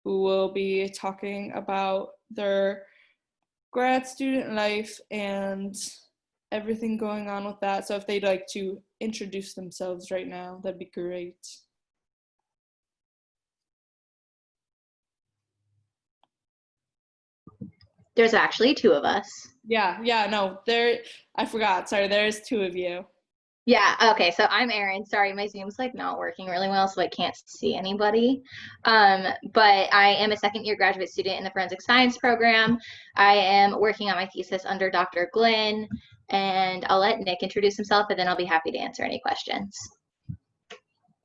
who will be talking about their grad student life and everything going on with that. So if they'd like to introduce themselves right now, that'd be great. There's actually two of us. Yeah, no, I forgot. Sorry, there's two of you. Yeah, okay, so I'm Erin. Sorry, my Zoom's like not working really well, so I can't see anybody. But I am a second year graduate student in the forensic science program. I am working on my thesis under Dr. Glynn, and I'll let Nick introduce himself, and then I'll be happy to answer any questions.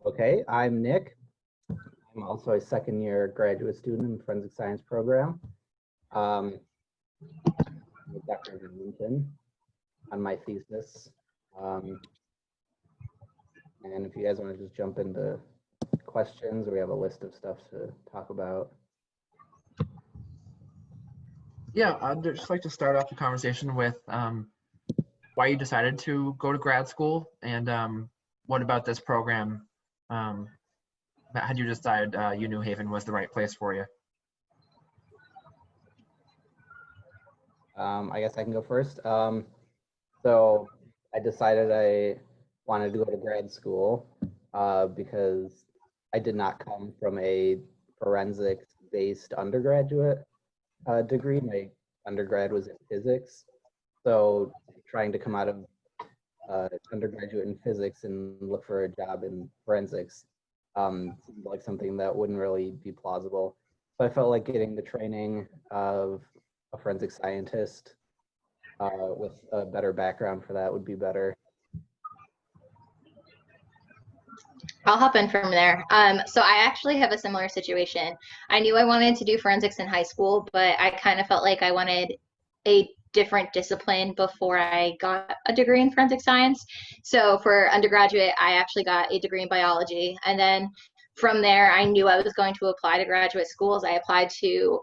Okay, I'm Nick. I'm also a second year graduate student in the forensic science program. With Dr. Newton on my thesis. And if you guys want to just jump into questions, we have a list of stuff to talk about. Yeah, I'd just like to start off the conversation with why you decided to go to grad school, and what about this program had you decided New Haven was the right place for you? I guess I can go first. So I decided I wanted to go to grad school because I did not come from a forensics-based undergraduate degree. My undergrad was in physics. So trying to come out of undergraduate in physics and look for a job in forensics seemed like something that wouldn't really be plausible. So I felt like getting the training of a forensic scientist with a better background for that would be better. I'll hop in from there. So I actually have a similar situation. I knew I wanted to do forensics in high school, but I kind of felt like I wanted a different discipline before I got a degree in forensic science. So for undergraduate, I actually got a degree in biology. And then from there, I knew I was going to apply to graduate schools. I applied to,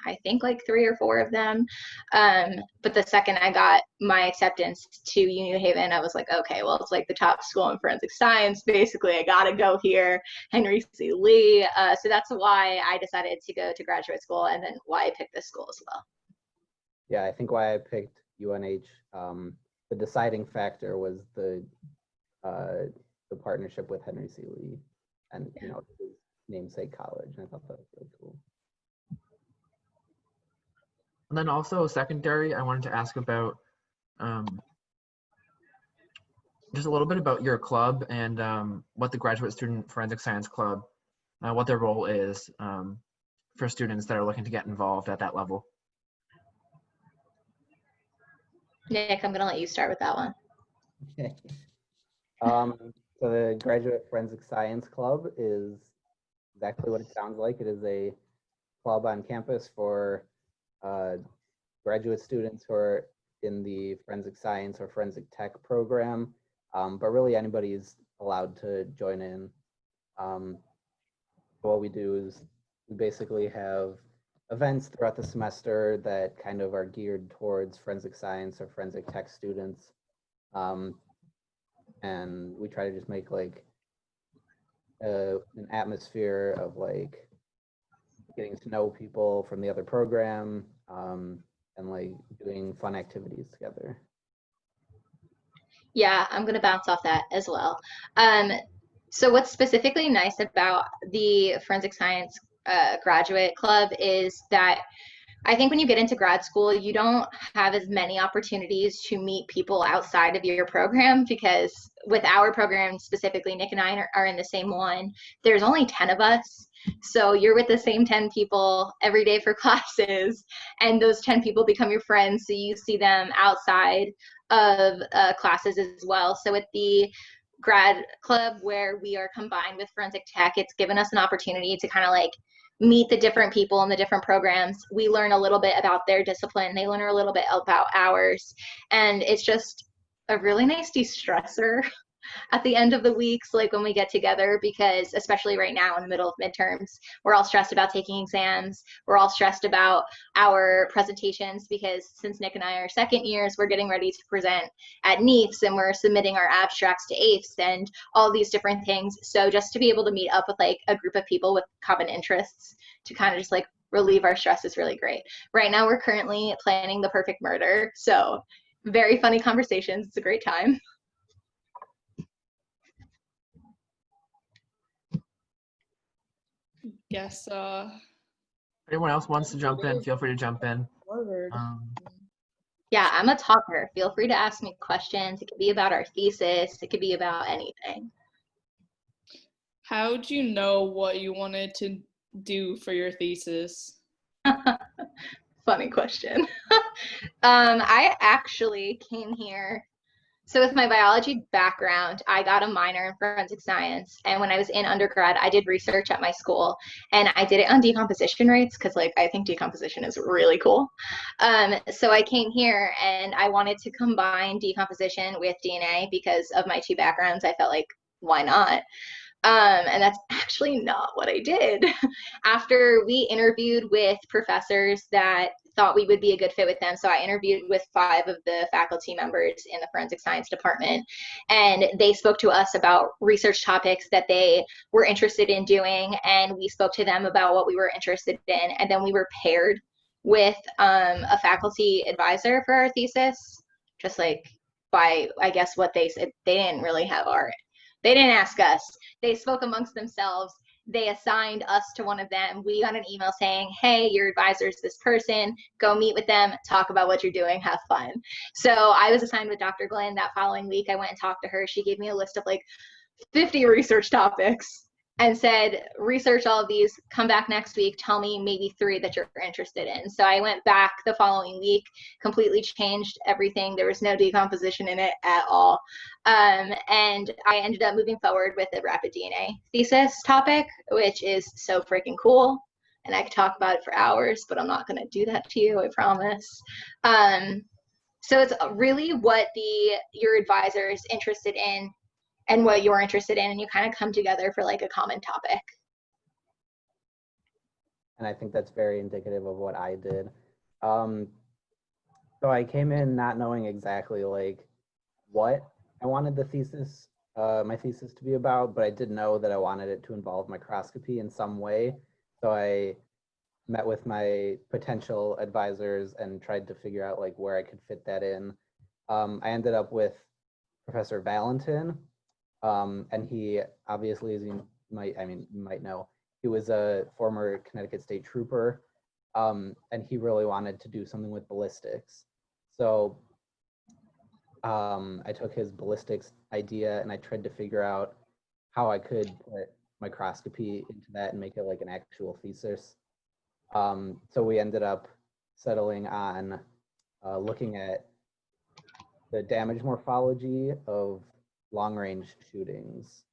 I think, like 3 or 4 of them. But the second I got my acceptance to New Haven, I was like, okay, well, it's like the top school in forensic science. Basically, I got to go here, Henry C. Lee. So that's why I decided to go to graduate school, and then why I picked this school as well. Yeah, I think why I picked UNH, the deciding factor was the partnership with Henry C. Lee and his namesake college. And I thought that was really cool. And then also secondary, I wanted to ask about just a little bit about your club and what the Graduate Student Forensic Science Club, what their role is for students that are looking to get involved at that level. Nick, I'm going to let you start with that one. Okay. So the Graduate Forensic Science Club is exactly what it sounds like. It is a club on campus for graduate students who are in the forensic science or forensic tech program, but really anybody is allowed to join in. What we do is we basically have events throughout the semester that kind of are geared towards forensic science or forensic tech students. And we try to just make like an atmosphere of like getting to know people from the other program and like doing fun activities together. Yeah, I'm going to bounce off that as well. So what's specifically nice about the Forensic Science Graduate Club is that I think when you get into grad school, you don't have as many opportunities to meet people outside of your program, because with our program specifically, Nick and I are in the same one. There's only 10 of us. So you're with the same 10 people every day for classes, and those 10 people become your friends. So you see them outside of classes as well. So with the grad club, where we are combined with forensic tech, it's given us an opportunity to kind of like meet the different people in the different programs. We learn a little bit about their discipline. They learn a little bit about ours. And it's just a really nice de-stressor. at the end of the weeks, like when we get together, because especially right now in the middle of midterms, we're all stressed about taking exams. We're all stressed about our presentations because since Nick and I are second years, we're getting ready to present at NEAFS and we're submitting our abstracts to AIFS and all these different things. So just to be able to meet up with like a group of people with common interests to kind of just like relieve our stress is really great. Right now, we're currently planning The Perfect Murder. So very funny conversations. It's a great time. Guess Anyone else wants to jump in, feel free to jump in. Harvard. Yeah, I'm a talker. Feel free to ask me questions. It could be about our thesis. It could be about anything. How'd you know what you wanted to do for your thesis? Funny question. I actually came here. So with my biology background, I got a minor in forensic science. And when I was in undergrad, I did research at my school and I did it on decomposition rates because like I think decomposition is really cool. So I came here and I wanted to combine decomposition with DNA because of my two backgrounds. I felt like, why not? And that's actually not what I did. After we interviewed with professors that thought we would be a good fit with them, so I interviewed with 5 of the faculty members in the forensic science department, and they spoke to us about research topics that they were interested in doing, and we spoke to them about what we were interested in, and then we were paired with a faculty advisor for our thesis, just like by, I guess, what they said. They didn't really have they didn't ask us. They spoke amongst themselves. They assigned us to one of them. We got an email saying, hey, your advisor is this person. Go meet with them. Talk about what you're doing. Have fun. So I was assigned with Dr. Glenn that following week. I went and talked to her. She gave me a list of like 50 research topics and said, research all of these, come back next week, tell me maybe 3 that you're interested in. So I went back the following week, completely changed everything. There was no decomposition in it at all. And I ended up moving forward with the rapid DNA thesis topic, which is so freaking cool. And I could talk about it for hours, but I'm not going to do that to you, I promise. So it's really what your advisor is interested in and what you're interested in, and you kind of come together for like a common topic. And I think that's very indicative of what I did. So I came in not knowing exactly like what I wanted the thesis, my thesis to be about, but I did know that I wanted it to involve microscopy in some way. So I met with my potential advisors and tried to figure out like where I could fit that in. I ended up with Professor Valentin. And he obviously, as you might know, he was a former Connecticut State Trooper, and he really wanted to do something with ballistics. So I took his ballistics idea and I tried to figure out how I could put microscopy into that and make it like an actual thesis. So we ended up settling on looking at the damage morphology of long-range shootings.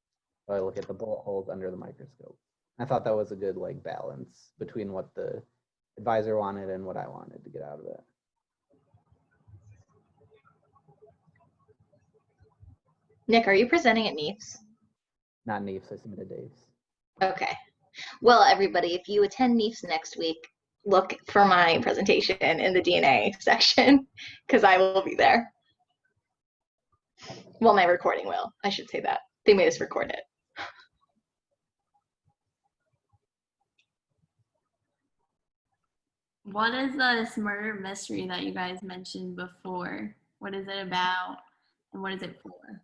So I look at the bullet holes under the microscope. I thought that was a good like balance between what the advisor wanted and what I wanted to get out of it. Nick, are you presenting at NEAFS? Not NEAFS, I submitted DAVES. Okay. Well, everybody, if you attend NEAFS next week, look for my presentation in the DNA section because I will be there. Well, my recording will. I should say that. They made us record it. What is this murder mystery that you guys mentioned before? What is it about and what is it for?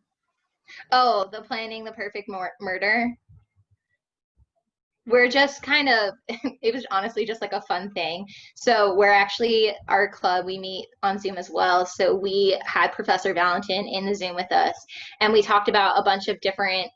Oh, the Planning the Perfect Murder. We're just kind of, it was honestly just like a fun thing. So we're actually, our club, we meet on Zoom as well. So we had Professor Valentin in the Zoom with us and we talked about a bunch of different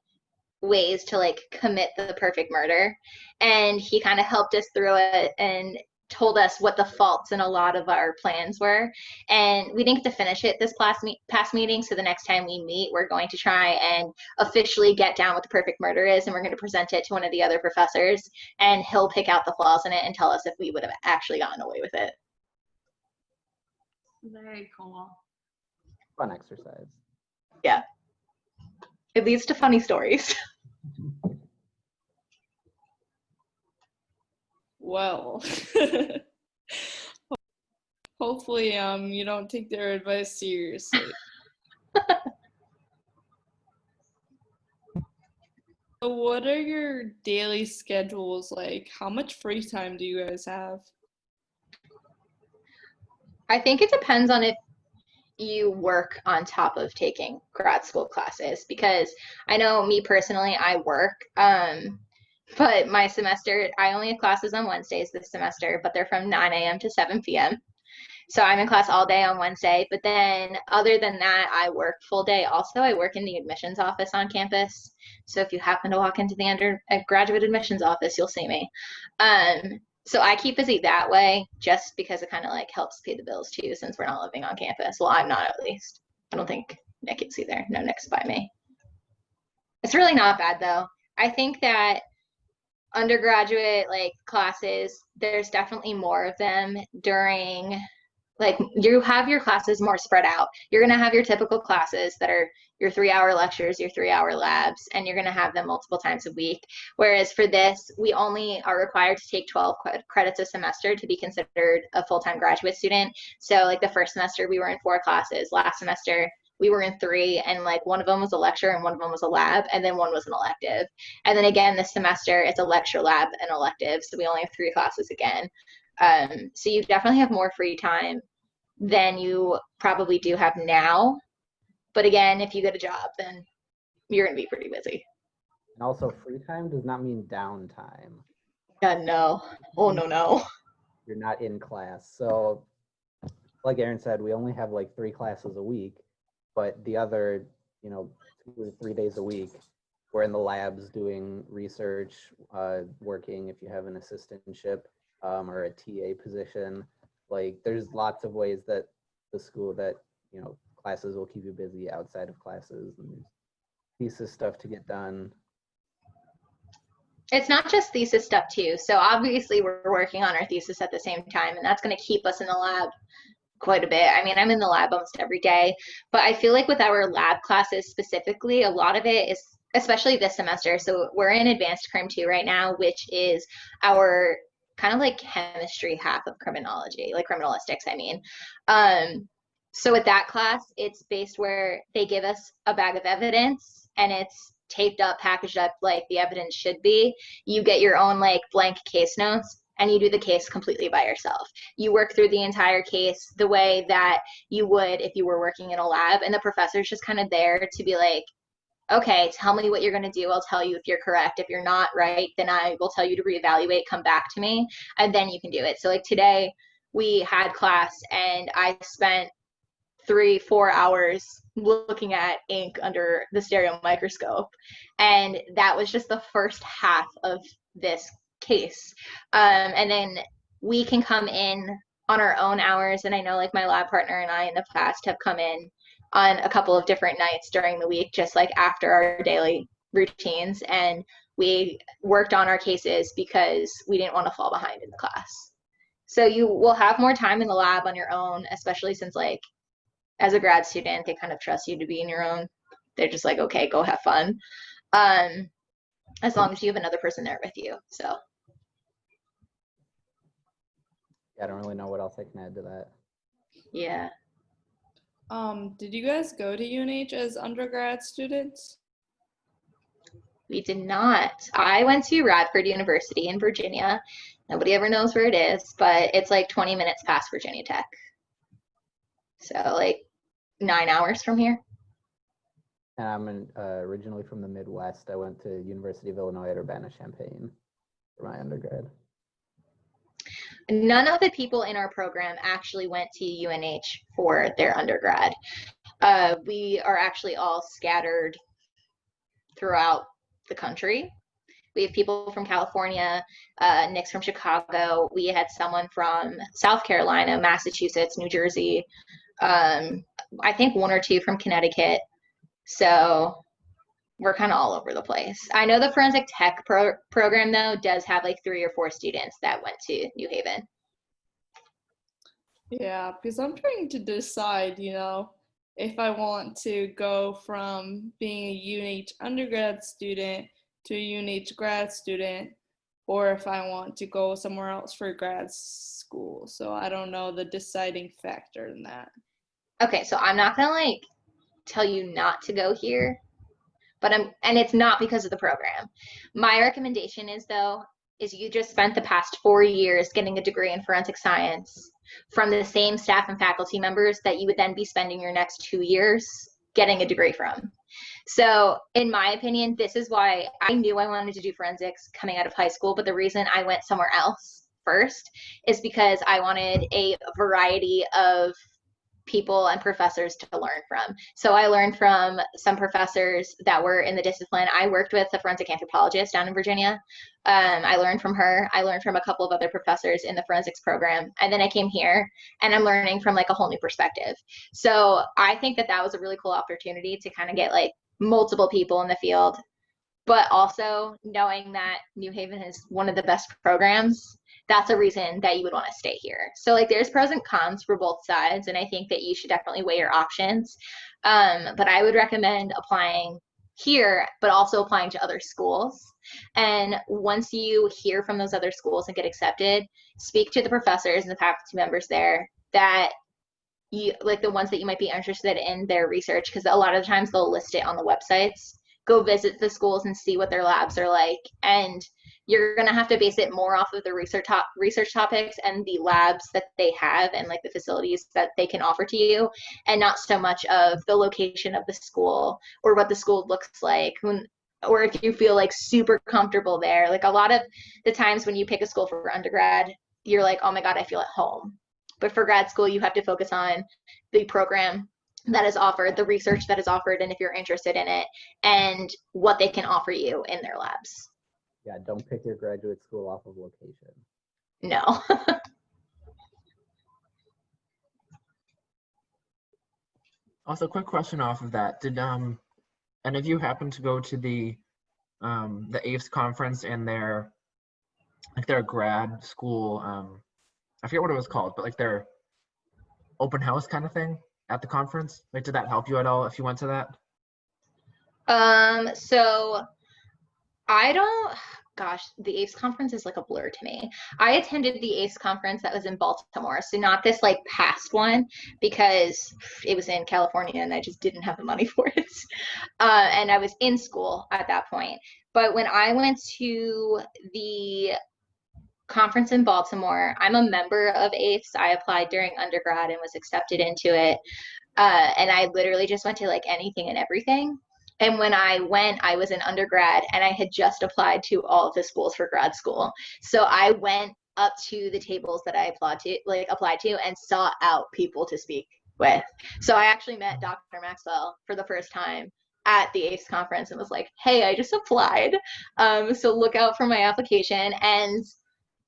ways to like commit the perfect murder. And he kind of helped us through it and told us what the faults in a lot of our plans were. And we didn't get to finish it this past meeting. So the next time we meet, we're going to try and officially get down what the perfect murder is. And we're going to present it to one of the other professors and he'll pick out the flaws in it and tell us if we would have actually gotten away with it. Very cool. Fun exercise. Yeah. It leads to funny stories. Well, hopefully, you don't take their advice seriously. So what are your daily schedules like? How much free time do you guys have? I think it depends on if you work on top of taking grad school classes, because I know me personally, I work, but my semester, I only have classes on Wednesdays this semester, but they're from 9 a.m. to 7 p.m. So I'm in class all day on Wednesday, but then other than that, I work full day. Also, I work in the admissions office on campus. So if you happen to walk into the undergraduate admissions office, you'll see me. So I keep busy that way just because it kind of like helps pay the bills too, since we're not living on campus. Well, I'm not, at least. I don't think Nick is either. No, Nick's by me. It's really not bad though. I think that undergraduate like classes, there's definitely more of them during, like, you have your classes more spread out. You're going to have your typical classes that are your 3-hour lectures, your 3-hour labs, and you're going to have them multiple times a week. Whereas for this, we only are required to take 12 credits a semester to be considered a full-time graduate student. So like the first semester we were in 4 classes. Last semester we were in 3, and like one of them was a lecture and one of them was a lab, and then one was an elective. And then again this semester it's a lecture, lab, and elective. So we only have 3 classes again. So you definitely have more free time than you probably do have now. But again, if you get a job, then you're going to be pretty busy. And also, free time does not mean downtime. No. Oh, no. You're not in class. So, like Aaron said, we only have like 3 classes a week, but the other, 2 or 3 days a week, we're in the labs doing research, working if you have an assistantship or a TA position. Like, there's lots of ways that the school that, classes will keep you busy outside of classes, and there's thesis stuff to get done. It's not just thesis stuff too. So obviously we're working on our thesis at the same time, and that's going to keep us in the lab quite a bit. I mean, I'm in the lab almost every day, but I feel like with our lab classes specifically, a lot of it is, especially this semester. So we're in advanced crim 2 right now, which is our kind of like chemistry half of criminology, like criminalistics, I mean. So with that class, it's based where they give us a bag of evidence and it's taped up, packaged up like the evidence should be. You get your own like blank case notes and you do the case completely by yourself. You work through the entire case the way that you would if you were working in a lab, and the professor's just kind of there to be like, okay, tell me what you're going to do. I'll tell you if you're correct. If you're not right, then I will tell you to reevaluate, come back to me, and then you can do it. So like today we had class and I spent 3-4 hours looking at ink under the stereo microscope, and that was just the first half of this case. And then we can come in on our own hours, and I know like my lab partner and I in the past have come in on a couple of different nights during the week, just like after our daily routines, and we worked on our cases because we didn't want to fall behind in the class. So you will have more time in the lab on your own, especially since like as a grad student, they kind of trust you to be in your own. They're just like, okay, go have fun. As long as you have another person there with you. So I don't really know what else I can add to that. yeah. Did you guys go to UNH as undergrad students? We did not. I went to Radford University in Virginia. Nobody ever knows where it is, but it's like 20 minutes past Virginia Tech. So like 9 hours from here. And I'm originally from the Midwest. I went to University of Illinois at Urbana-Champaign for my undergrad. None of the people in our program actually went to UNH for their undergrad. We are actually all scattered throughout the country. We have people from California, Nick's from Chicago. We had someone from South Carolina, Massachusetts, New Jersey. I think 1 or 2 from Connecticut. So we're kind of all over the place. I know the forensic tech program though does have like 3 or 4 students that went to New Haven. Yeah, because I'm trying to decide, if I want to go from being a UNH undergrad student to a UNH grad student, or if I want to go somewhere else for grad school. So I don't know the deciding factor in that. Okay, so I'm not gonna like tell you not to go here, but and it's not because of the program. My recommendation is though, is you just spent the past 4 years getting a degree in forensic science from the same staff and faculty members that you would then be spending your next 2 years getting a degree from. So in my opinion, this is why I knew I wanted to do forensics coming out of high school, but the reason I went somewhere else first is because I wanted a variety of people and professors to learn from. So I learned from some professors that were in the discipline. I worked with a forensic anthropologist down in Virginia. I learned from her. I learned from a couple of other professors in the forensics program. And then I came here and I'm learning from like a whole new perspective. So I think that that was a really cool opportunity to kind of get like multiple people in the field, but also knowing that New Haven is one of the best programs, that's a reason that you would want to stay here. So like there's pros and cons for both sides, and I think that you should definitely weigh your options. But I would recommend applying here, but also applying to other schools. And once you hear from those other schools and get accepted, speak to the professors and the faculty members there that you like, the ones that you might be interested in their research, because a lot of the times they'll list it on the websites. Go visit the schools and see what their labs are like, and you're going to have to base it more off of the research topics and the labs that they have and like the facilities that they can offer to you, and not so much of the location of the school or what the school looks like, or if you feel like super comfortable there. Like a lot of the times when you pick a school for undergrad, you're like, oh my God, I feel at home. But for grad school, you have to focus on the program that is offered, the research that is offered, and if you're interested in it, and what they can offer you in their labs. Yeah, don't pick your graduate school off of location. No. Also, quick question off of that. Did any of you happen to go to the AIFS conference and their grad school, I forget what it was called, but like their open house kind of thing at the conference? Like, did that help you at all if you went to that? So I don't, gosh, the ACE conference is like a blur to me. I attended the ACE conference that was in Baltimore, so not this like past one, because it was in California and I just didn't have the money for it. And I was in school at that point. But when I went to the conference in Baltimore, I'm a member of AIFS. I applied during undergrad and was accepted into it. And I literally just went to like anything and everything. And when I went, I was an undergrad and I had just applied to all of the schools for grad school. So I went up to the tables that I applied to and sought out people to speak with. So I actually met Dr. Maxwell for the first time at the ACE conference and was like, hey, I just applied. So look out for my application. And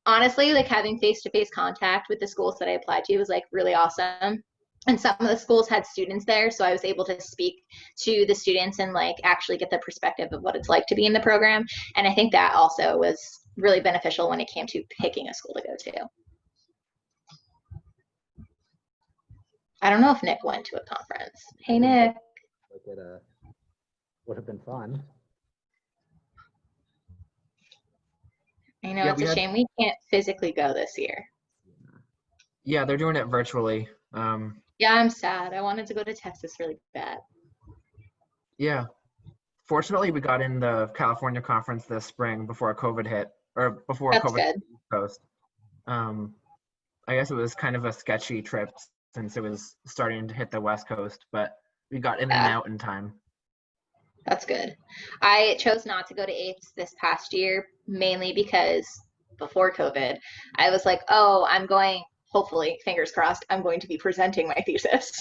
honestly, like having face-to-face contact with the schools that I applied to was like really awesome. And some of the schools had students there, so I was able to speak to the students and like actually get the perspective of what it's like to be in the program. And I think that also was really beneficial when it came to picking a school to go to. I don't know if Nick went to a conference. Hey, Nick. It would have been fun. I know, it's a shame we can't physically go this year. Yeah, they're doing it virtually. Yeah, I'm sad. I wanted to go to Texas really bad. Yeah. Fortunately, we got in the California conference this spring before COVID hit, or before That's COVID good. Coast. I guess it was kind of a sketchy trip since it was starting to hit the West Coast, but we got in and out in time. That's good. I chose not to go to AIFS this past year, mainly because before COVID, I was like, oh, I'm going, hopefully, fingers crossed, I'm going to be presenting my thesis.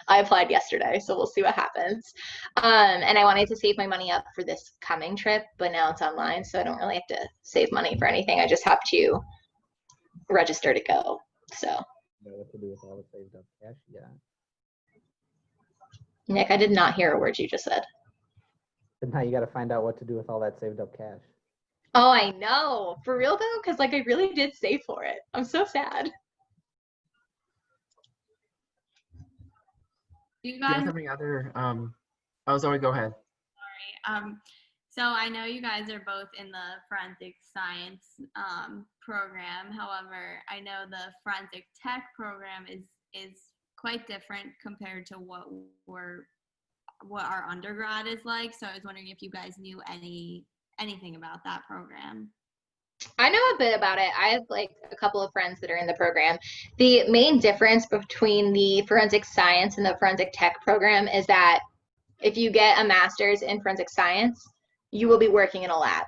I applied yesterday, so we'll see what happens. And I wanted to save my money up for this coming trip, but now it's online, so I don't really have to save money for anything. I just have to register to go. So. You know what to do with all the saved up cash? Yeah. Nick, I did not hear a word you just said. But now you got to find out what to do with all that saved up cash. Oh, I know. For real though, because like I really did save for it. I'm so sad. You Do you guys guys, have any other, oh, Zoe, go ahead. so I know you guys are both in the forensic science program. However, I know the forensic tech program is quite different compared to what our undergrad is like. So I was wondering if you guys knew anything about that program. I know a bit about it. I have like a couple of friends that are in the program. The main difference between the forensic science and the forensic tech program is that if you get a master's in forensic science, you will be working in a lab.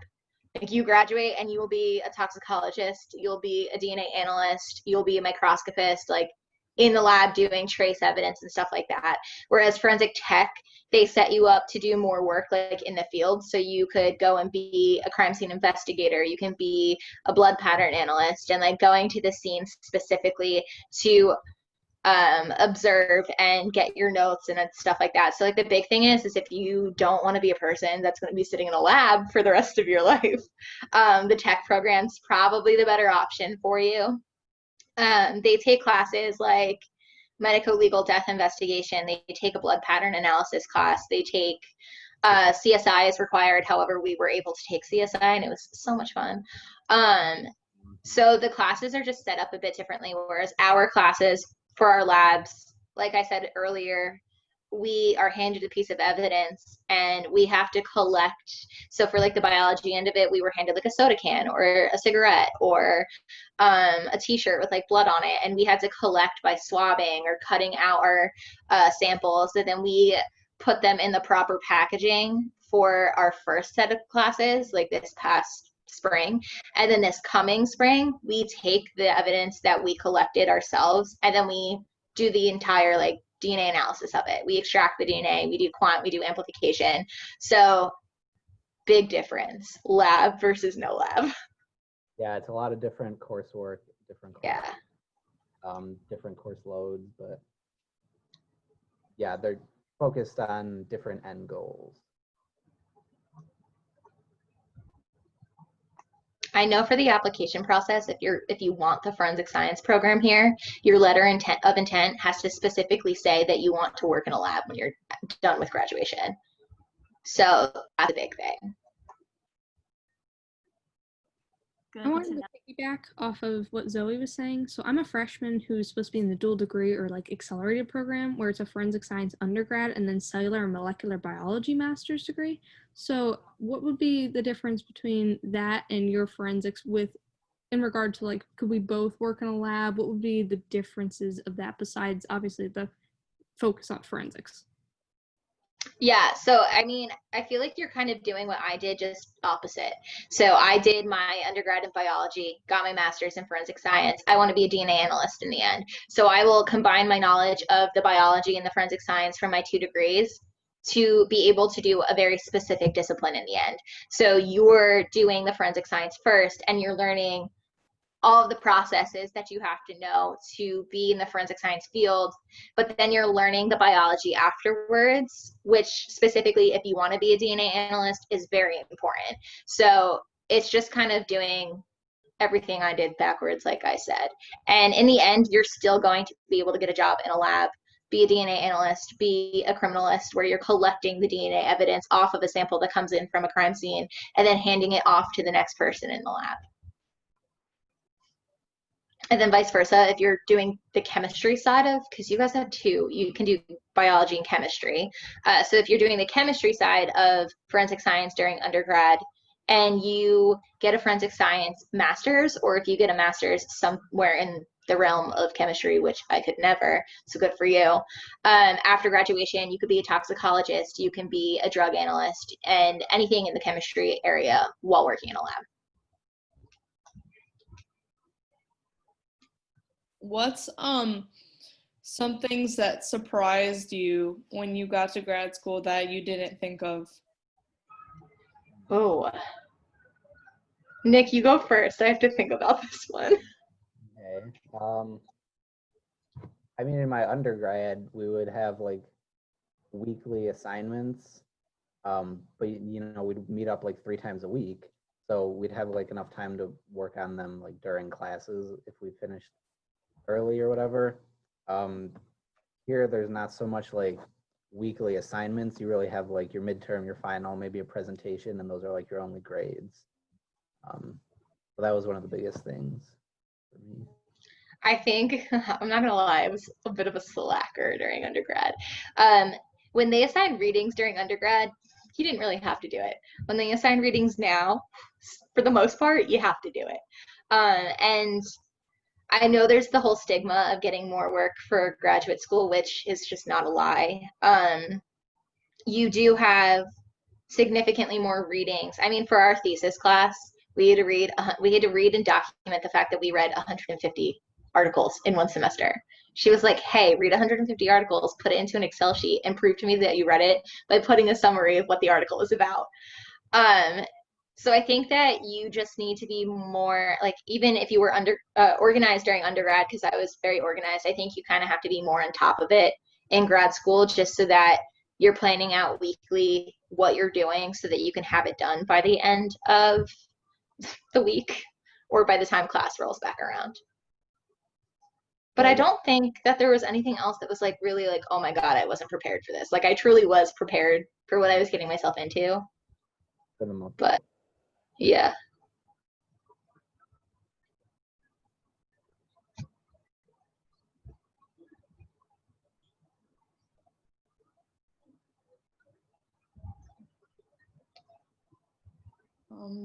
Like you graduate and you will be a toxicologist, you'll be a DNA analyst, you'll be a microscopist, like in the lab doing trace evidence and stuff like that. Whereas forensic tech, they set you up to do more work like in the field. So you could go and be a crime scene investigator, you can be a blood pattern analyst, and like going to the scene specifically to observe and get your notes and stuff like that. So like the big thing is if you don't want to be a person that's going to be sitting in a lab for the rest of your life, the tech program's probably the better option for you. They take classes like medico-legal death investigation. They take a blood pattern analysis class. They take CSI is required. However, we were able to take CSI and it was so much fun. So the classes are just set up a bit differently, whereas our classes for our labs, like I said earlier, we are handed a piece of evidence and we have to collect. So for like the biology end of it, we were handed like a soda can or a cigarette or a t-shirt with like blood on it, and we had to collect by swabbing or cutting out our samples, and then we put them in the proper packaging for our first set of classes, like this past spring. And then this coming spring, we take the evidence that we collected ourselves and then we do the entire like DNA analysis of it. We extract the DNA, we do quant, we do amplification. So big difference, lab versus no lab. Yeah, it's a lot of different coursework, different Yeah. different course loads, but yeah, they're focused on different end goals. I know for the application process, if you want the forensic science program here, your letter of intent has to specifically say that you want to work in a lab when you're done with graduation. So that's a big thing. Good I wanted to to know. piggyback off of what Zoe was saying. So I'm a freshman who's supposed to be in the dual degree or like accelerated program where it's a forensic science undergrad and then cellular and molecular biology master's degree. So what would be the difference between that and your forensics in regard to like, could we both work in a lab? What would be the differences of that besides obviously the focus on forensics? Yeah, so I mean, I feel like you're kind of doing what I did, just opposite. So I did my undergrad in biology, got my master's in forensic science. I want to be a DNA analyst in the end. So I will combine my knowledge of the biology and the forensic science from my 2 degrees to be able to do a very specific discipline in the end. So you're doing the forensic science first and you're learning all of the processes that you have to know to be in the forensic science field, but then you're learning the biology afterwards, which specifically, if you want to be a DNA analyst, is very important. So it's just kind of doing everything I did backwards, like I said. And in the end, you're still going to be able to get a job in a lab, be a DNA analyst, be a criminalist, where you're collecting the DNA evidence off of a sample that comes in from a crime scene and then handing it off to the next person in the lab. And then vice versa, if you're doing the chemistry side of, because you guys have 2, you can do biology and chemistry. So if you're doing the chemistry side of forensic science during undergrad and you get a forensic science master's, or if you get a master's somewhere in the realm of chemistry, which I could never, so good for you. After graduation, you could be a toxicologist, you can be a drug analyst, and anything in the chemistry area while working in a lab. What's some things that surprised you when you got to grad school that you didn't think of? Oh, Nick, you go first. I have to think about this one. Okay. I mean, in my undergrad, we would have like weekly assignments, but you know, we'd meet up like 3 times a week, so we'd have like enough time to work on them like during classes if we finished early or whatever. here there's not so much like weekly assignments. You really have like your midterm, your final, maybe a presentation, and those are like your only grades. So that was one of the biggest things for me. I think, I'm not gonna lie, I was a bit of a slacker during undergrad. When they assigned readings during undergrad, you didn't really have to do it. When they assign readings now, for the most part, you have to do it. And I know there's the whole stigma of getting more work for graduate school, which is just not a lie. You do have significantly more readings. I mean, for our thesis class, we had to read and document the fact that we read 150 articles in one semester. She was like, hey, read 150 articles, put it into an Excel sheet, and prove to me that you read it by putting a summary of what the article is about. So I think that you just need to be more like, even if you were organized during undergrad, because I was very organized, I think you kind of have to be more on top of it in grad school, just so that you're planning out weekly what you're doing so that you can have it done by the end of the week or by the time class rolls back around. But I don't think that there was anything else that was like really like, oh my God, I wasn't prepared for this. Like I truly was prepared for what I was getting myself into. But yeah.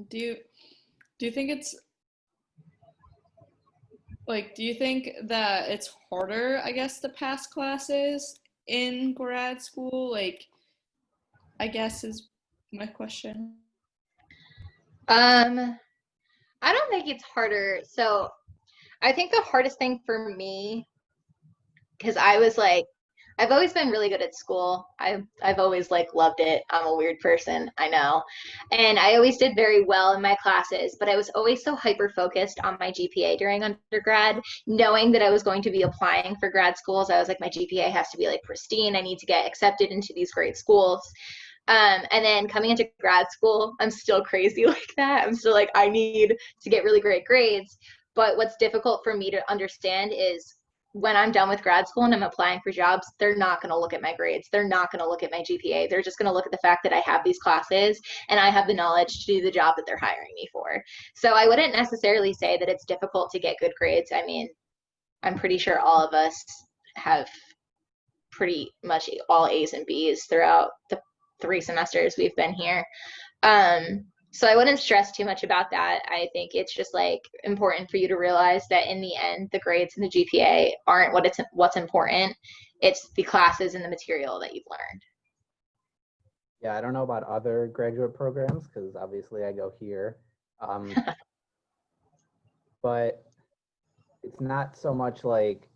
Do you think it's like, do you think that it's harder, I guess, to pass classes in grad school? Like, I guess is my question. I don't think it's harder. So I think the hardest thing for me, because I was like, I've always been really good at school. I've always like loved it. I'm a weird person, I know. And I always did very well in my classes, but I was always so hyper focused on my GPA during undergrad, knowing that I was going to be applying for grad schools. I was like, my GPA has to be like pristine. I need to get accepted into these great schools. And then coming into grad school, I'm still crazy like that. I'm still like, I need to get really great grades. But what's difficult for me to understand is when I'm done with grad school and I'm applying for jobs, they're not going to look at my grades. They're not going to look at my GPA. They're just going to look at the fact that I have these classes and I have the knowledge to do the job that they're hiring me for. So I wouldn't necessarily say that it's difficult to get good grades. I mean, I'm pretty sure all of us have pretty much all A's and B's throughout the 3 semesters we've been here. So I wouldn't stress too much about that. I think it's just like important for you to realize that in the end, the grades and the GPA aren't what's important. It's the classes and the material that you've learned. Yeah, I don't know about other graduate programs because obviously I go here. But it's not so much like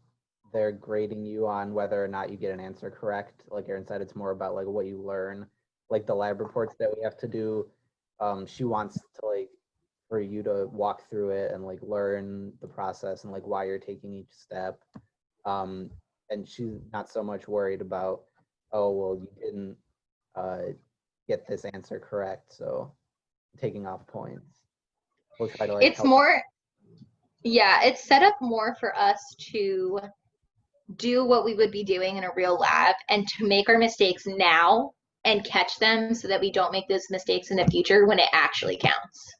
they're grading you on whether or not you get an answer correct. Like Erin said, it's more about like what you learn, like the lab reports that we have to do. She wants to like for you to walk through it and like learn the process and like why you're taking each step. And she's not so much worried about, oh, well, you didn't get this answer correct, so taking off points. We'll try to like it's more, yeah, it's set up more for us to do what we would be doing in a real lab and to make our mistakes now and catch them so that we don't make those mistakes in the future when it actually counts.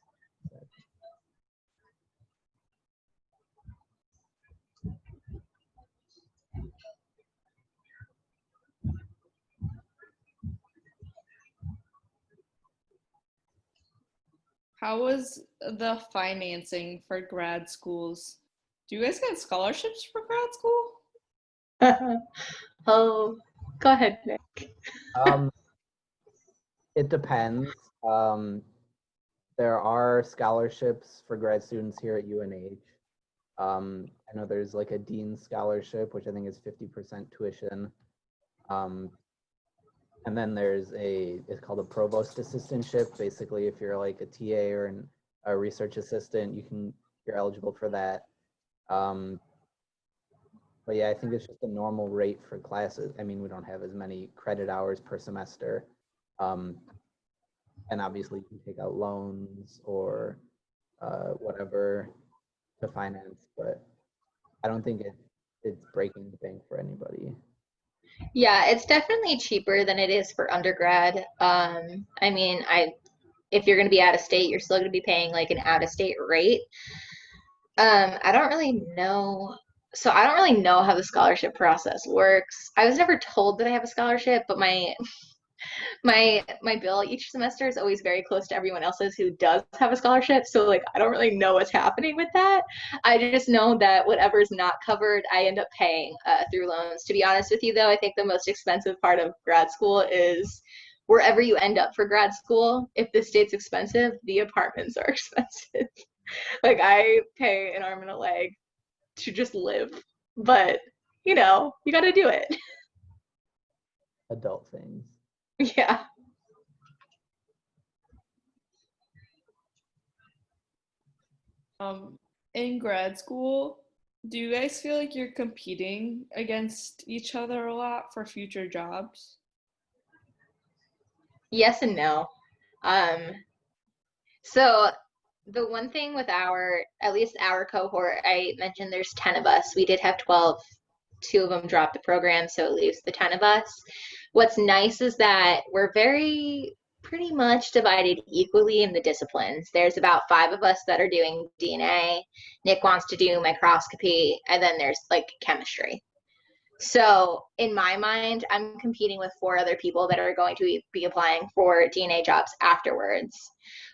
How was the financing for grad schools? Do you guys get scholarships for grad school? Oh, go ahead, Nick. It depends. There are scholarships for grad students here at UNH. I know there's like a dean scholarship, which I think is 50% tuition. And then there's it's called a provost assistantship. Basically, if you're like a TA or a research assistant, you're eligible for that. But yeah, I think it's just a normal rate for classes. I mean, we don't have as many credit hours per semester. And obviously you can take out loans or whatever to finance, but I don't think it's breaking the bank for anybody. Yeah, it's definitely cheaper than it is for undergrad. I mean, if you're going to be out of state, you're still going to be paying like an out of state rate. I don't really know. So I don't really know how the scholarship process works. I was never told that I have a scholarship, but my bill each semester is always very close to everyone else's who does have a scholarship. So like I don't really know what's happening with that. I just know that whatever's not covered, I end up paying through loans. To be honest with you, though, I think the most expensive part of grad school is wherever you end up for grad school. If the state's expensive, the apartments are expensive. Like I pay an arm and a leg to just live, but you got to do it. Adult things. Yeah. In grad school, do you guys feel like you're competing against each other a lot for future jobs? Yes and no. Um, so the one thing with at least our cohort, I mentioned there's 10 of us. We did have 12. Two of them dropped the program, so it leaves the 10 of us. What's nice is that we're pretty much divided equally in the disciplines. There's about 5 of us that are doing DNA. Nick wants to do microscopy, and then there's like chemistry. So in my mind, I'm competing with 4 other people that are going to be applying for DNA jobs afterwards.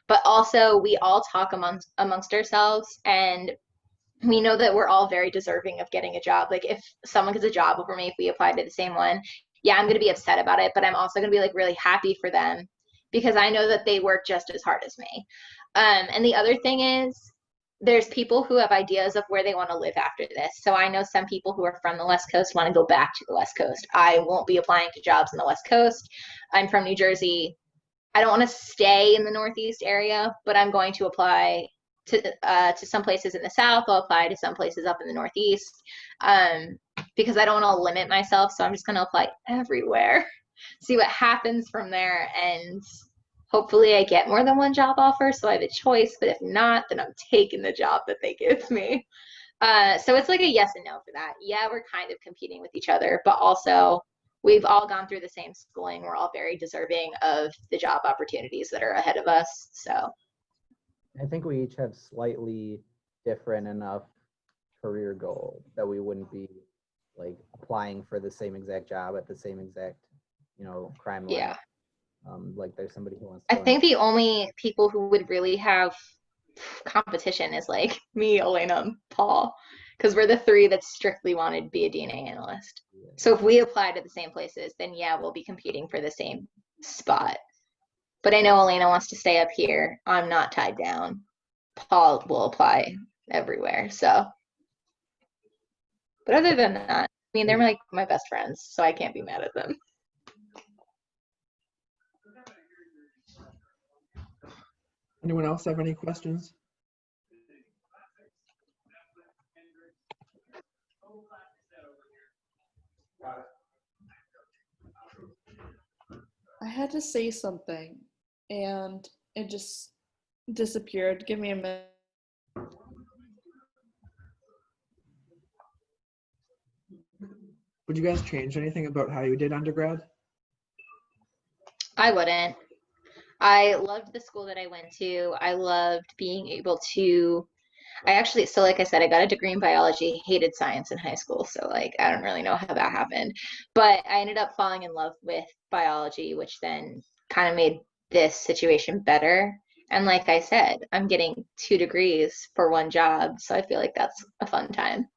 But also, we all talk amongst ourselves, and we know that we're all very deserving of getting a job. Like if someone gets a job over me, if we apply to the same one, yeah, I'm going to be upset about it, but I'm also going to be like really happy for them because I know that they work just as hard as me. And the other thing is there's people who have ideas of where they want to live after this. So I know some people who are from the West Coast want to go back to the West Coast. I won't be applying to jobs in the West Coast. I'm from New Jersey. I don't want to stay in the Northeast area, but I'm going to apply to some places in the South. I'll apply to some places up in the Northeast because I don't want to limit myself. So I'm just going to apply everywhere, see what happens from there, and hopefully I get more than one job offer so I have a choice. But if not, then I'm taking the job that they give me. So it's like a yes and no for that. Yeah, we're kind of competing with each other, but also we've all gone through the same schooling. We're all very deserving of the job opportunities that are ahead of us. So I think we each have slightly different enough career goals that we wouldn't be like applying for the same exact job at the same exact, crime line. yeah. Like there's somebody who wants I to think the only people who would really have competition is like me, Elena, and Paul, because we're the 3 that strictly wanted to be a DNA analyst. So if we apply to the same places, then yeah, we'll be competing for the same spot. But I know Elena wants to stay up here. I'm not tied down. Paul will apply everywhere. So, but other than that, I mean, they're like my best friends, so I can't be mad at them. Anyone else have any questions? I had to say something and it just disappeared. Give me a minute. Would you guys change anything about how you did undergrad? I wouldn't. I loved the school that I went to. I loved being able to so like I said, I got a degree in biology, hated science in high school. So like, I don't really know how that happened, but I ended up falling in love with biology, which then kind of made this situation better. And like I said, I'm getting 2 degrees for 1 job. So I feel like that's a fun time.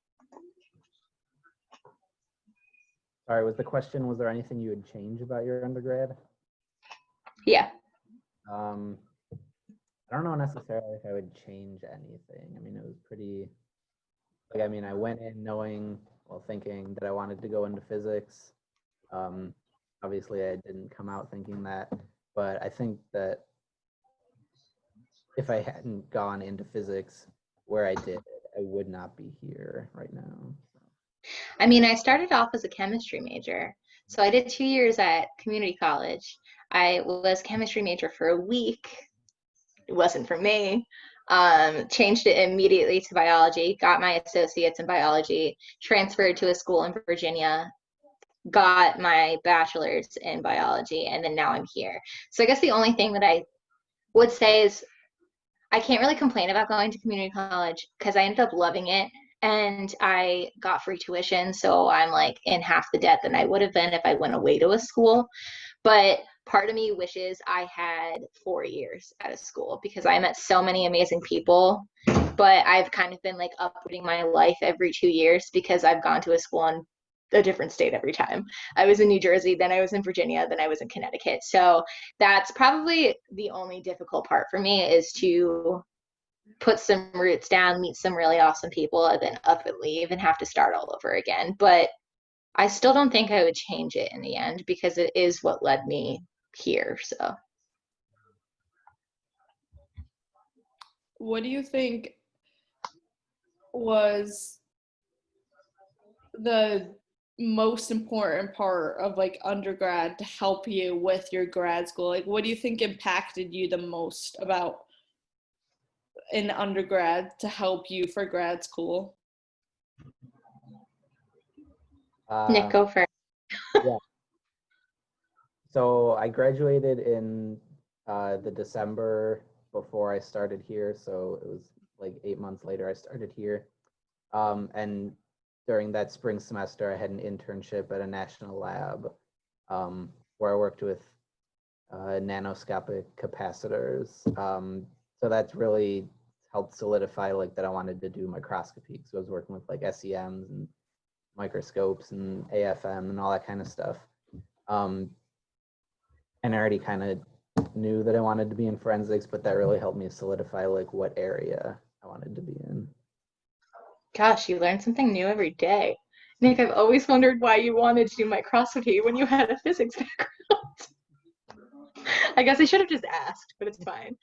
Sorry, was the question, was there anything you would change about your undergrad? Yeah. I don't know necessarily if I would change anything. I mean, it was pretty, I went in thinking that I wanted to go into physics. Obviously, I didn't come out thinking that, but I think that if I hadn't gone into physics where I did, I would not be here right now. I mean, I started off as a chemistry major. So I did 2 years at community college. I was chemistry major for a week. It wasn't for me. Changed it immediately to biology, got my associates in biology, transferred to a school in Virginia, got my bachelor's in biology, and then now I'm here. So I guess the only thing that I would say is I can't really complain about going to community college because I ended up loving it, and I got free tuition. So I'm like in half the debt than I would have been if I went away to a school. But part of me wishes I had 4 years at a school because I met so many amazing people. But I've kind of been like uprooting my life every 2 years because I've gone to a school in a different state every time. I was in New Jersey, then I was in Virginia, then I was in Connecticut. So that's probably the only difficult part for me, is to put some roots down, meet some really awesome people, and then up and leave and have to start all over again. But I still don't think I would change it in the end because it is what led me here. So What do you think was the most important part of like undergrad to help you with your grad school? Like, what do you think impacted you the most about in undergrad to help you for grad school? Nick, go first. So I graduated in the December before I started here. So it was like 8 months later I started here. And during that spring semester, I had an internship at a national lab where I worked with nanoscopic capacitors. So that's really helped solidify like that I wanted to do microscopy. So I was working with like SEMs and microscopes and AFM and all that kind of stuff. And I already kind of knew that I wanted to be in forensics, but that really helped me solidify like what area I wanted to be in. Gosh, you learn something new every day. Nick, I've always wondered why you wanted to do microscopy when you had a physics background. I guess I should have just asked, but it's fine.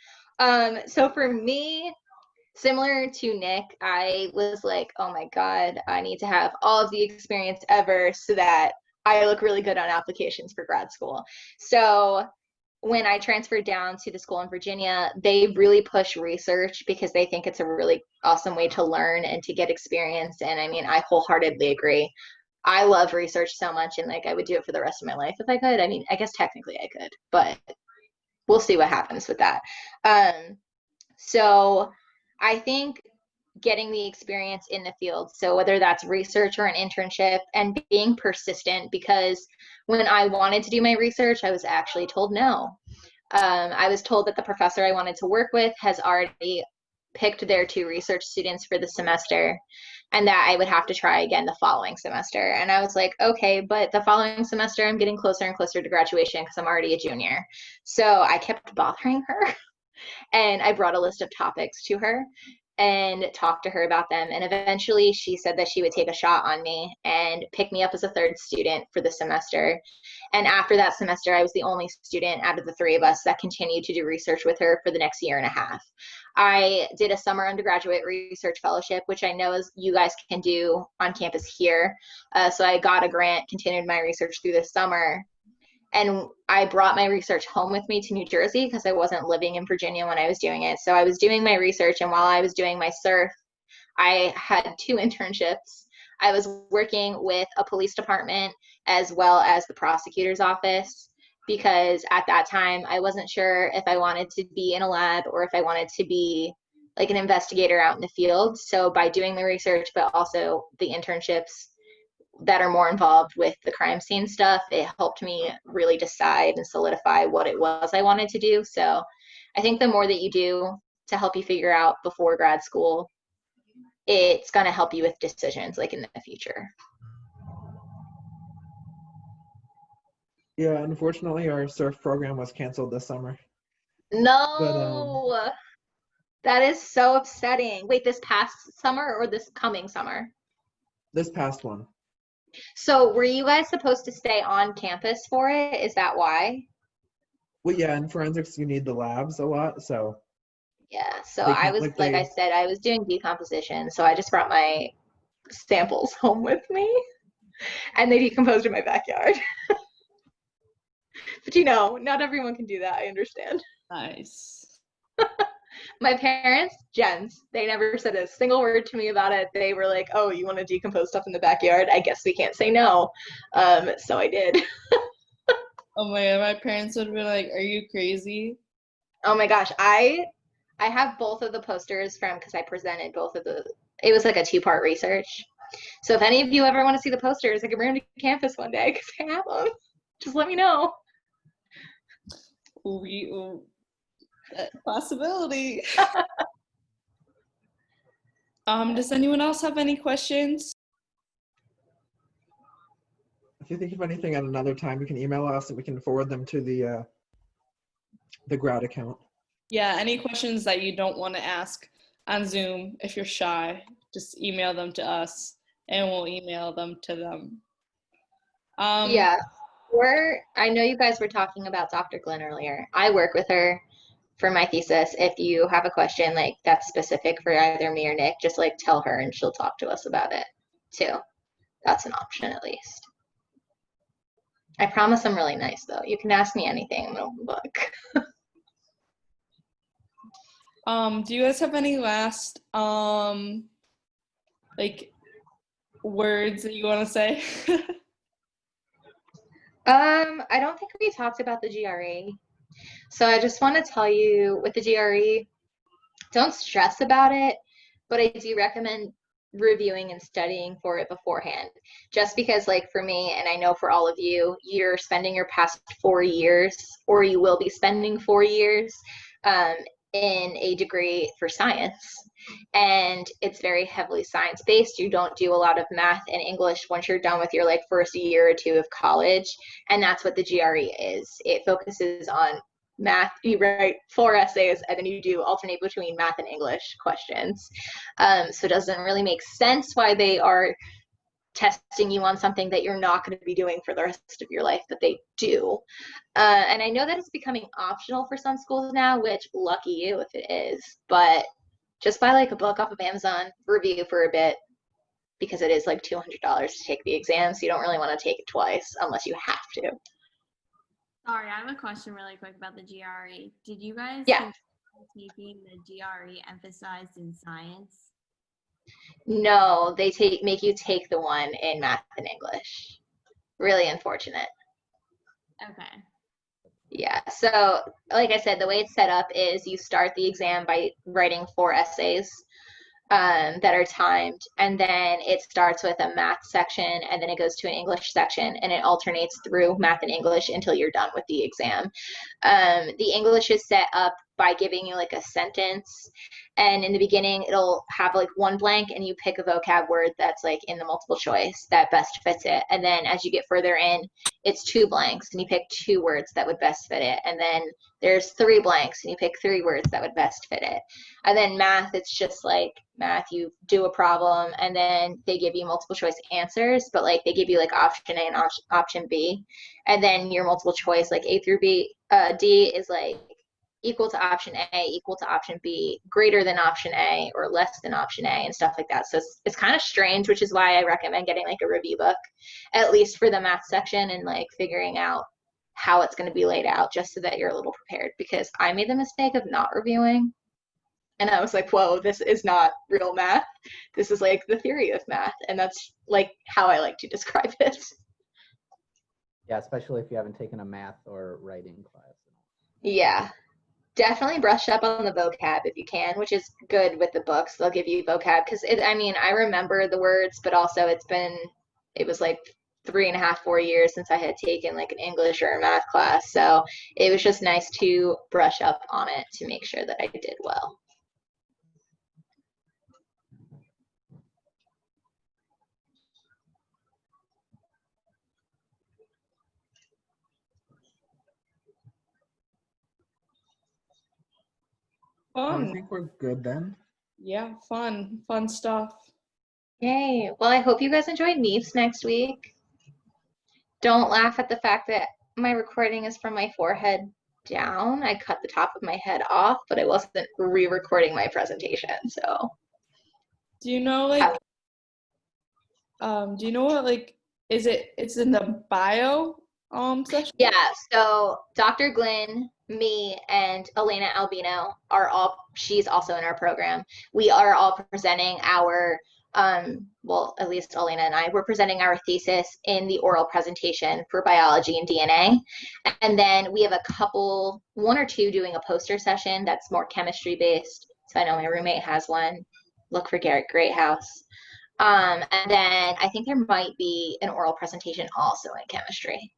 So for me, similar to Nick, I was like, oh my God, I need to have all of the experience ever so that I look really good on applications for grad school. So when I transferred down to the school in Virginia, they really push research because they think it's a really awesome way to learn and to get experience. And I mean, I wholeheartedly agree. I love research so much, and like I would do it for the rest of my life if I could. I mean, I guess technically I could, but we'll see what happens with that. So I think getting the experience in the field, so whether that's research or an internship, and being persistent, because when I wanted to do my research, I was actually told no. I was told that the professor I wanted to work with has already picked their 2 research students for the semester, and that I would have to try again the following semester. And I was like, okay, but the following semester I'm getting closer and closer to graduation because I'm already a junior. So I kept bothering her and I brought a list of topics to her and talked to her about them. And eventually she said that she would take a shot on me and pick me up as a 3rd student for the semester. And after that semester, I was the only student out of the 3 of us that continued to do research with her for the next year and a half. I did a summer undergraduate research fellowship, which I know is you guys can do on campus here. So I got a grant, continued my research through the summer. And I brought my research home with me to New Jersey because I wasn't living in Virginia when I was doing it. So I was doing my research, and while I was doing my SURF, I had 2 internships. I was working with a police department as well as the prosecutor's office, because at that time I wasn't sure if I wanted to be in a lab or if I wanted to be like an investigator out in the field. So by doing the research, but also the internships that are more involved with the crime scene stuff, it helped me really decide and solidify what it was I wanted to do. So I think the more that you do to help you figure out before grad school, it's going to help you with decisions like in the future. Yeah, unfortunately, our surf program was canceled this summer. No, that is so upsetting. Wait, this past summer or this coming summer? This past one. So were you guys supposed to stay on campus for it? Is that why? Well, yeah, in forensics, you need the labs a lot, so. Yeah, so They I can't, was, like, like I they- said, I was doing decomposition, so I just brought my samples home with me, and they decomposed in my backyard. But you know, not everyone can do that, I understand. Nice. My parents, Gens, they never said a single word to me about it. They were like, "Oh, you want to decompose stuff in the backyard? I guess we can't say no." So I did. Oh my god, my parents would be like, "Are you crazy?" Oh my gosh, I have both of the posters from because I presented both of the. It was like a two-part research. So if any of you ever want to see the posters, I can bring them to campus one day because I have them. Just let me know. Possibility. Does anyone else have any questions? If you think of anything at another time, you can email us and we can forward them to the grad account. Yeah, any questions that you don't want to ask on Zoom, if you're shy, just email them to us and we'll email them to them. Yeah. I know you guys were talking about Dr. Glenn earlier. I work with her for my thesis. If you have a question like that's specific for either me or Nick, just like tell her and she'll talk to us about it too. That's an option at least. I promise I'm really nice though. You can ask me anything in the middle of the book. Do you guys have any last like words that you want to say? I don't think we talked about the GRE. So I just want to tell you with the GRE, don't stress about it, but I do recommend reviewing and studying for it beforehand. Just because like for me, and I know for all of you, you're spending your past 4 years, or you will be spending 4 years in a degree for science. And it's very heavily science based. You don't do a lot of math and English once you're done with your like first year or two of college. And that's what the GRE is. It focuses on math. You write 4 essays and then you do alternate between math and English questions. So it doesn't really make sense why they are testing you on something that you're not going to be doing for the rest of your life, but they do. And I know that it's becoming optional for some schools now, which lucky you if it is, but just buy like a book off of Amazon, review for a bit, because it is like $200 to take the exam, so you don't really want to take it twice unless you have to. Sorry, I have a question really quick about the GRE. Did you guys Yeah. taking the GRE emphasized in science? No, they make you take the one in math and English. Really unfortunate. Okay. Yeah, so like I said, the way it's set up is you start the exam by writing 4 essays that are timed, and then it starts with a math section, and then it goes to an English section, and it alternates through math and English until you're done with the exam. The English is set up by giving you like a sentence, and in the beginning it'll have like one blank and you pick a vocab word that's like in the multiple choice that best fits it, and then as you get further in it's 2 blanks and you pick 2 words that would best fit it, and then there's 3 blanks and you pick 3 words that would best fit it. And then math, it's just like math, you do a problem and then they give you multiple choice answers, but like they give you like option A and option B, and then your multiple choice like A through D is like equal to option A, equal to option B, greater than option A, or less than option A, and stuff like that. So it's kind of strange, which is why I recommend getting like a review book, at least for the math section, and like figuring out how it's going to be laid out just so that you're a little prepared, because I made the mistake of not reviewing. And I was like, whoa, this is not real math. This is like the theory of math. And that's like how I like to describe it. Yeah, especially if you haven't taken a math or writing class. Yeah. Definitely brush up on the vocab if you can, which is good with the books. They'll give you vocab because I remember the words, but also it was like 3.5, 4 years since I had taken like an English or a math class. So it was just nice to brush up on it to make sure that I did well. I Fun. think we're good then. Yeah, fun stuff. Yay. Well, I hope you guys enjoyed Neeps next week. Don't laugh at the fact that my recording is from my forehead down. I cut the top of my head off, but I wasn't re-recording my presentation. So Do you know like do you know what like it's in the bio section? yeah, so Dr. Glenn me and Elena Albino she's also in our program. We are all presenting our, well, at least Elena and I, we're presenting our thesis in the oral presentation for biology and DNA. And then we have one or two doing a poster session that's more chemistry based. So I know my roommate has one. Look for Garrett Greathouse. And then I think there might be an oral presentation also in chemistry.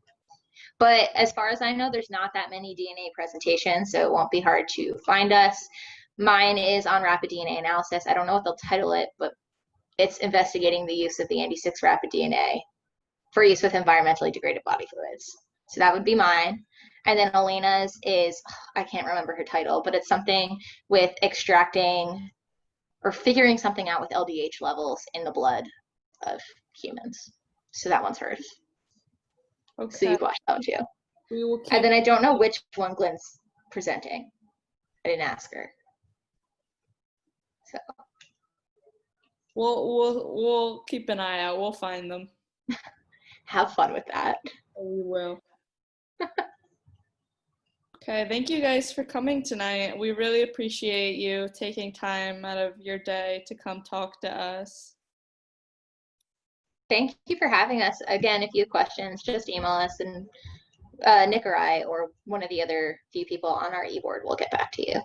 But as far as I know, there's not that many DNA presentations, so it won't be hard to find us. Mine is on rapid DNA analysis. I don't know what they'll title it, but it's investigating the use of the Andy6 rapid DNA for use with environmentally degraded body fluids. So that would be mine. And then Elena's is, I can't remember her title, but it's something with extracting or figuring something out with LDH levels in the blood of humans. So that one's hers. Okay. So you've watched that one too. We will And then I don't know which one Glenn's presenting. I didn't ask her. So we'll keep an eye out. We'll find them. have fun with that. We will. Okay, thank you guys for coming tonight. We really appreciate you taking time out of your day to come talk to us. Thank you for having us. Again, if you have questions, just email us, and Nick or I or one of the other few people on our e-board will get back to you.